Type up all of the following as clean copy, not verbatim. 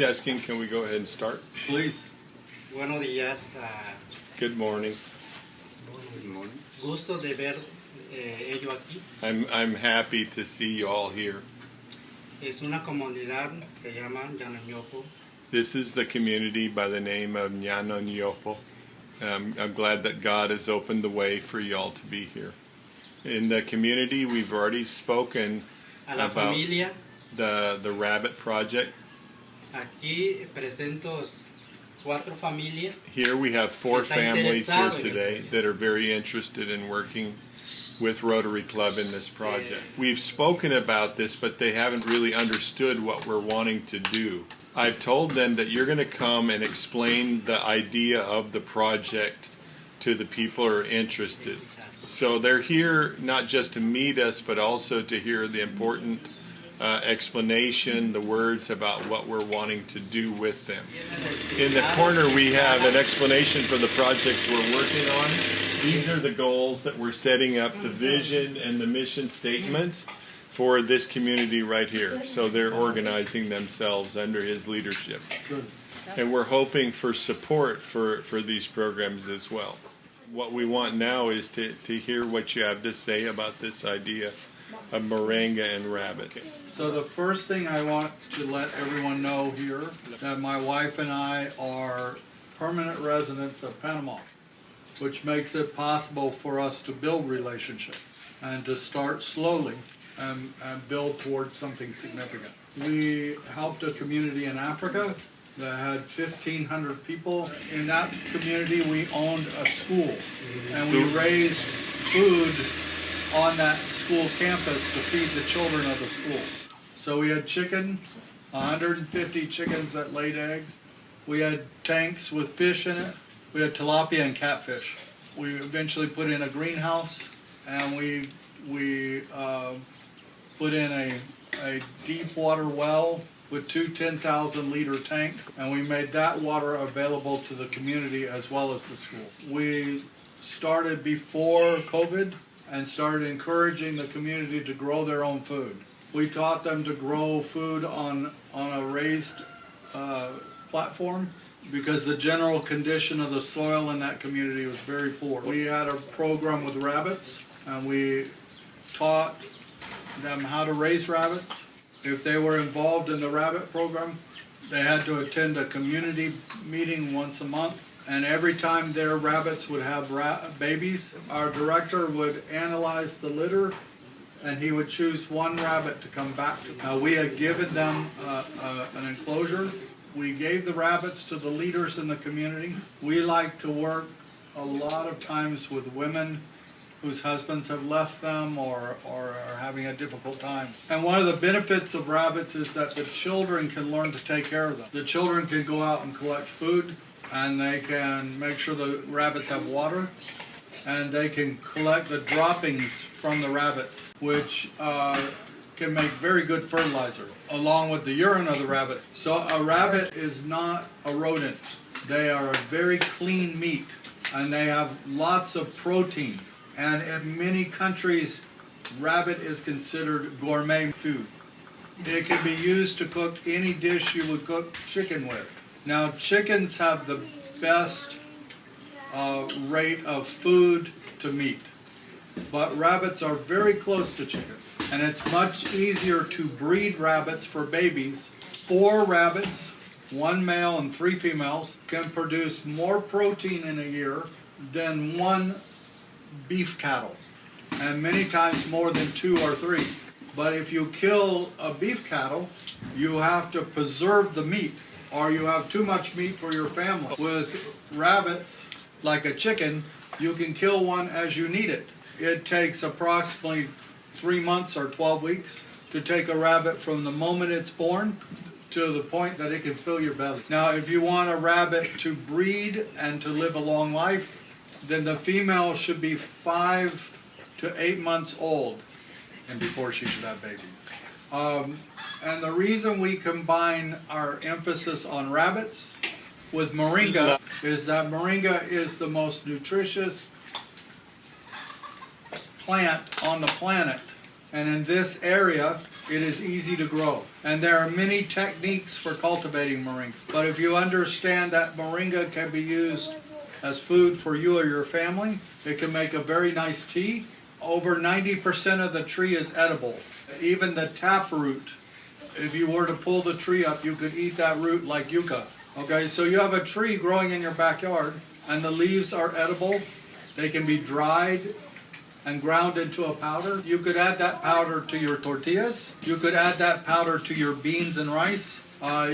He's asking, can we go ahead and start? Please. Buenos días. Good morning. Good morning. Gusto de ver ello aquí. I'm happy to see you all here. Es una comunidad, se llama Ñanoñopo. This is the community by the name of Ñanoñopo. I'm glad that God has opened the way for y'all to be here. In the community, we've already spoken about the Rabbit Project. Aquí presento 4 familias. Here we have 4 families here today that are very interested in working with Rotary Club in this project. We've spoken about this, but they haven't really understood what we're wanting to do. I've told them that you're going to come and explain the idea of the project to the people who are interested. So they're here not just to meet us, but also to hear the important explanation, the words about what we're wanting to do with them. In the corner we have an explanation for the projects we're working on. These are the goals that we're setting up, the vision and the mission statements for this community right here. So they're organizing themselves under his leadership. And we're hoping for support for these programs as well. What we want now is to hear what you have to say about this idea of Moringa and rabbits. So the first thing I want to let everyone know here, that my wife and I are permanent residents of Panama, which makes it possible for us to build relationships and to start slowly and build towards something significant. We helped a community in Africa that had 1,500 people. In that community, we owned a school, and we raised food on that school campus to feed the children of the school. So we had chicken, 150 chickens that laid eggs. We had tanks with fish in it. We had tilapia and catfish. We eventually put in a greenhouse, and we put in a deep water well with 2 10,000-liter tanks, and we made that water available to the community as well as the school. We started before COVID and started encouraging the community to grow their own food. We taught them to grow food on a raised platform because the general condition of the soil in that community was very poor. We had a program with rabbits, and we taught them how to raise rabbits. If they were involved in the rabbit program, they had to attend a community meeting once a month. And every time their rabbits would have babies, our director would analyze the litter, and he would choose one rabbit to come back to. Now, we had given them an enclosure. We gave the rabbits to the leaders in the community. We like to work a lot of times with women whose husbands have left them or are having a difficult time. And one of the benefits of rabbits is that the children can learn to take care of them. The children can go out and collect food, and they can make sure the rabbits have water, and they can collect the droppings from the rabbits, which can make very good fertilizer, along with the urine of the rabbits. So a rabbit is not a rodent. They are a very clean meat, and they have lots of protein. And in many countries, rabbit is considered gourmet food. It can be used to cook any dish you would cook chicken with. Now, chickens have the best rate of food to meat, but rabbits are very close to chicken. And it's much easier to breed rabbits for babies. 4 rabbits, 1 male and 3 females, can produce more protein in a year than 1 beef cattle, and many times more than 2 or 3. But if you kill a beef cattle, you have to preserve the meat, or you have too much meat for your family. With rabbits, like a chicken, you can kill one as you need it. It takes approximately 3 months or 12 weeks to take a rabbit from the moment it's born to the point that it can fill your belly. Now, if you want a rabbit to breed and to live a long life, then the female should be 5 to 8 months old, and before she should have babies. And the reason we combine our emphasis on rabbits with Moringa is that Moringa is the most nutritious plant on the planet. And in this area, It is easy to grow. And there are many techniques for cultivating moringa. But if you understand that moringa can be used as food for you or your family, it can make a very nice tea. Over 90% of the tree is edible. Even the tap root, if you were to pull the tree up, you could eat that root like yucca. Okay, so you have a tree growing in your backyard, and the leaves are edible. They can be dried and ground into a powder. You could add that powder to your tortillas. You could add that powder to your beans and rice.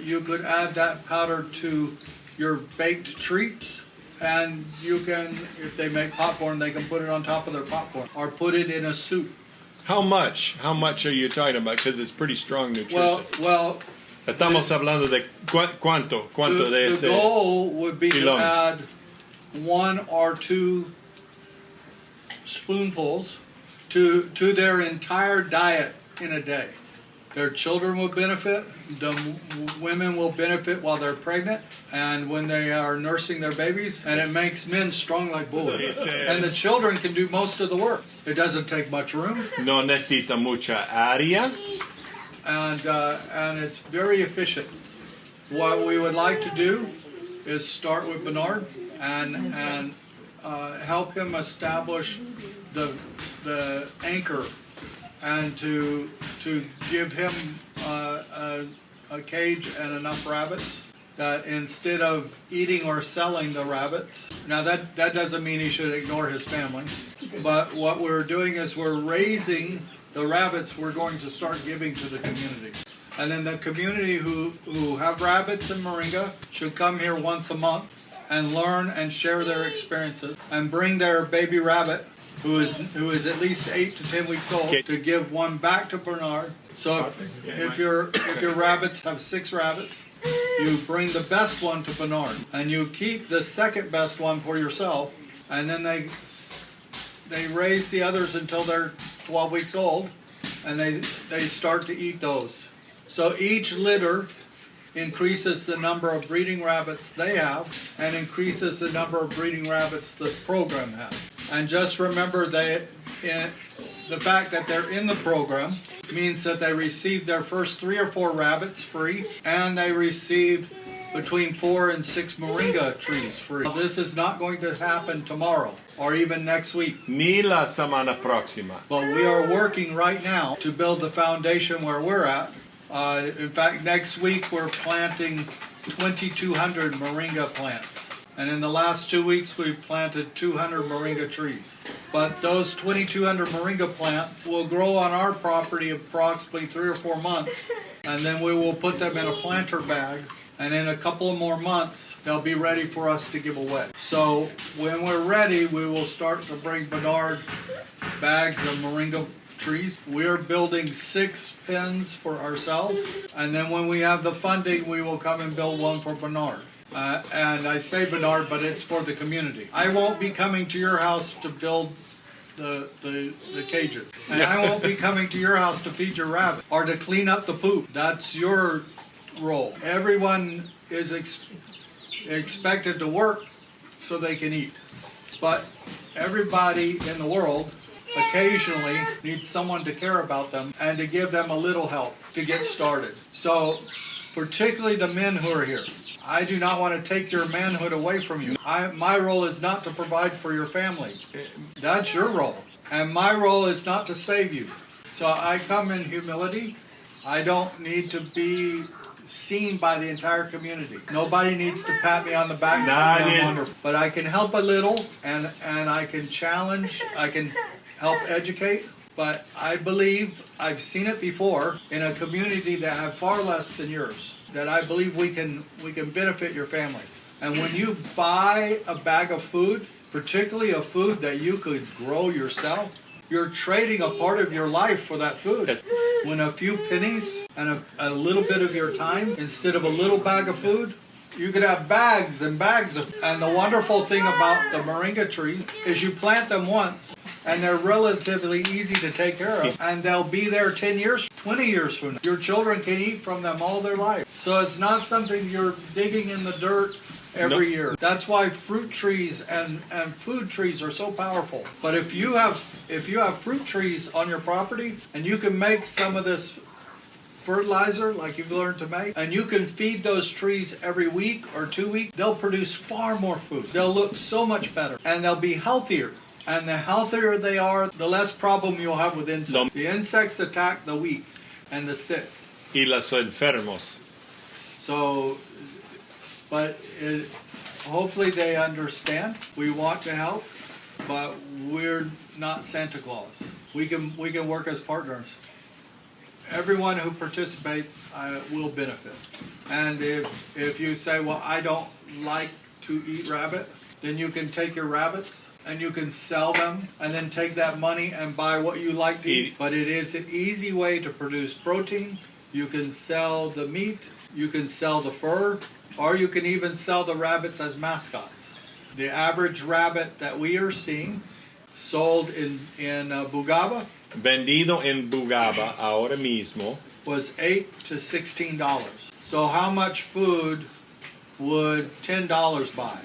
You could add that powder to your baked treats. And you can, if they make popcorn, they can put it on top of their popcorn or put it in a soup. How much? How much are you talking about? Because it's pretty strong nutrition. Well, estamos hablando de cuánto de ese. The goal would be pilón. to add 1 or 2 spoonfuls to their entire diet in a day. Their children will benefit, the women will benefit while they're pregnant and when they are nursing their babies, and it makes men strong like bulls. And the children can do most of the work. It doesn't take much room. No necesita mucha área. And it's very efficient. What we would like to do is start with Bernard and help him establish the anchor, and to give him a cage and enough rabbits that instead of eating or selling the rabbits, now that doesn't mean he should ignore his family, but what we're doing is we're raising the rabbits we're going to start giving to the community. And then the community who have rabbits in Moringa should come here once a month and learn and share their experiences and bring their baby rabbit who is at least 8 to 10 weeks old to give one back to Bernard. So if your rabbits have 6 rabbits, you bring the best one to Bernard and you keep the second best one for yourself, and then they raise the others until they're 12 weeks old, and they start to eat those. So each litter increases the number of breeding rabbits they have and increases the number of breeding rabbits the program has. And just remember the fact that they're in the program means that they received their first 3 or 4 rabbits free, and they received between 4 and 6 moringa trees free. This is not going to happen tomorrow or even next week. Ni la semana próxima. But we are working right now to build the foundation where we're at. In fact, next week we're planting 2,200 moringa plants. And in the last 2 weeks we've planted 200 moringa trees. But those 2,200 moringa plants will grow on our property approximately 3 or 4 months. And then we will put them in a planter bag. And in a couple of more months, they'll be ready for us to give away. So when we're ready, we will start to bring Bernard bags of moringa trees. We're building 6 pens for ourselves. And then when we have the funding, we will come and build one for Bernard. And I say Bernard, but it's for the community. I won't be coming to your house to build the cages. And I won't be coming to your house to feed your rabbit or to clean up the poop. That's your role. Everyone is expected to work so they can eat. But everybody in the world occasionally needs someone to care about them and to give them a little help to get started. So particularly the men who are here, I do not want to take your manhood away from you. My role is not to provide for your family. That's your role. And my role is not to save you. So I come in humility. I don't need to be seen by the entire community. Nobody needs to pat me on the back. I'm wonderful. But I can help a little, and I can challenge, I can help educate. But I believe, I've seen it before, in a community that have far less than yours, that I believe we can benefit your families. And when you buy a bag of food, particularly a food that you could grow yourself, you're trading a part of your life for that food. When a few pennies and a little bit of your time, instead of a little bag of food, you could have bags and bags of. And the wonderful thing about the moringa trees is you plant them once, and they're relatively easy to take care of. And they'll be there 10 years, 20 years from now. Your children can eat from them all their life. So it's not something you're digging in the dirt every year. That's why fruit trees and food trees are so powerful. But if you have fruit trees on your property, and you can make some of this fertilizer like you've learned to make, and you can feed those trees every week or 2 weeks, they'll produce far more food. They'll look so much better, and they'll be healthier. And the healthier they are, the less problem you'll have with insects. The insects attack the weak and the sick. Y los enfermos. So, but hopefully they understand. We want to help, but we're not Santa Claus. We can work as partners. Everyone who participates will benefit. And if you say, well, I don't like to eat rabbit, then you can take your rabbits and you can sell them and then take that money and buy what you like to eat. But it is an easy way to produce protein. You can sell the meat, you can sell the fur, or you can even sell the rabbits as mascots. The average rabbit that we are seeing sold in Bugaba, Vendido en Bugaba ahora mismo, was $8 to $16. So how much food would $10 buy?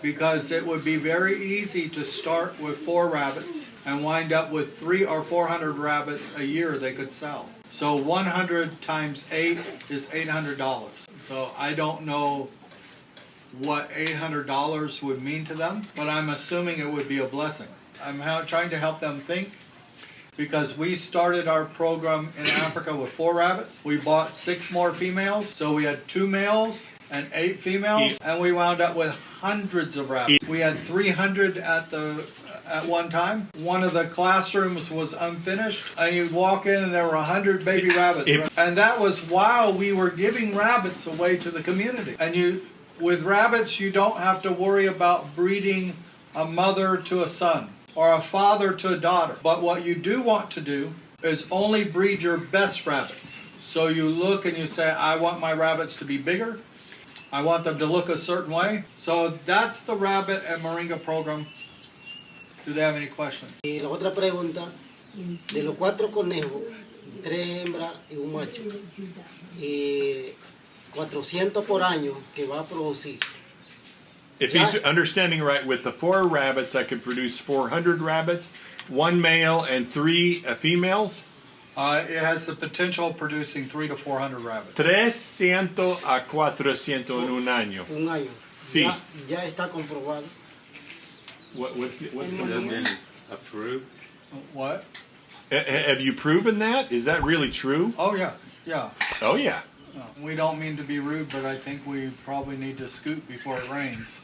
Because it would be very easy to start with 4 rabbits and wind up with 300 or 400 rabbits a year they could sell. So 100 times 8 is $800. So I don't know what $800 would mean to them, but I'm assuming it would be a blessing. I'm trying to help them think, because we started our program in Africa with 4 rabbits. We bought 6 more females, so we had 2 males and 8 females, and we wound up with hundreds of rabbits. We had 300 at one time. One of the classrooms was unfinished, and you'd walk in and there were 100 baby rabbits. And that was while we were giving rabbits away to the community. And with rabbits, you don't have to worry about breeding a mother to a son or a father to a daughter. But what you do want to do is only breed your best rabbits. So you look and you say, I want my rabbits to be bigger. I want them to look a certain way. So that's the rabbit and Moringa program. Do they have any questions? Y la otra pregunta, de los 4 conejos, 3 hembras y un macho, y 400 por año que va a producir. If he's understanding right, with the 4 rabbits, I could produce 400 rabbits, 1 male and 3 females. It has the potential of producing 300 to 400 rabbits. 300 a 400 en un año. Un año. Sí. Ya está comprobado. What's been approved? What? Have you proven that? Is that really true? Oh, yeah. Yeah. Oh, yeah. We don't mean to be rude, but I think we probably need to scoot before it rains.